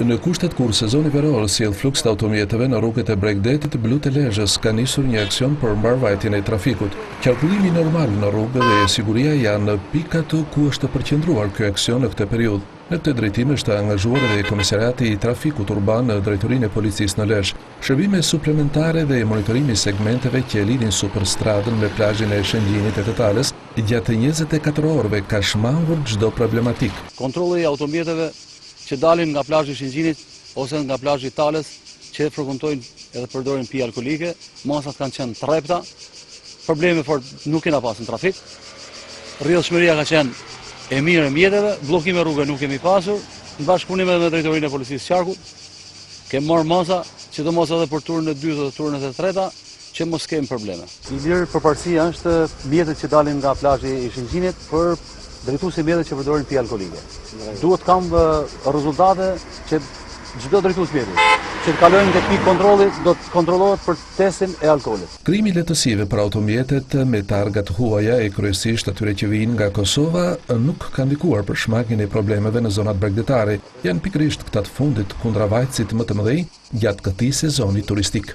Në kushtet kur sezoni veror sjell fluks të automjeteve në rrugët e Bregdetit, Blu të Lezhës ka nisur një aksion për mbarvajtjen e trafikut. Qarkullimi normal në rrugë dhe siguria janë pikat ku është përqendruar ky aksion në këtë periudhë. Në këtë drejtim është angazhuar edhe Komisariati i Trafikut Urban në Drejtorinë e Policisë në Lezhë. Shërbime suplementare dhe monitorimi segmenteve që lidhin superstradën me plazhin e Shëngjinit e Tëtalës gjatë 24 orëve ka shmangur çdo problematik. Kontrolli i automjeteve që dalin nga plazhi i Shëngjinit ose nga plazhi i Talës, që frekuentojnë edhe përdorin pije alkolike, masat kanë qenë trepta, probleme fort nuk kena pasur në trafik. Rrjedhshmëria ka qenë e mirë e mjeteve, bllokime rrugë nuk kemi pasur, në bashkëpunim edhe me Drejtorinë e Policisë së Qarkut, kemi marrë masa, sidomos edhe për turën e dytë dhe turën e treta, që mos kemi probleme. I lirë përparësia është mjetet që dalin nga plazhi i Shëngjinit për drejtuesi mjetet që përdorin pije alkolike. Duhet kam rezultate që çdo drejtues mjeti që të kalojnë tek pikë kontrolli do të kontrollohet për testin e alkoolit. Krimi lehtësive për automjetet me targat huaja e kryesisht atyre që vijnë nga Kosova nuk ka ndikuar për shmangjen e problemeve në zonat bregdetare. Janë pikërisht këta të fundit kundravajtësit më të mëdhenj gjatë këtij sezoni turistik.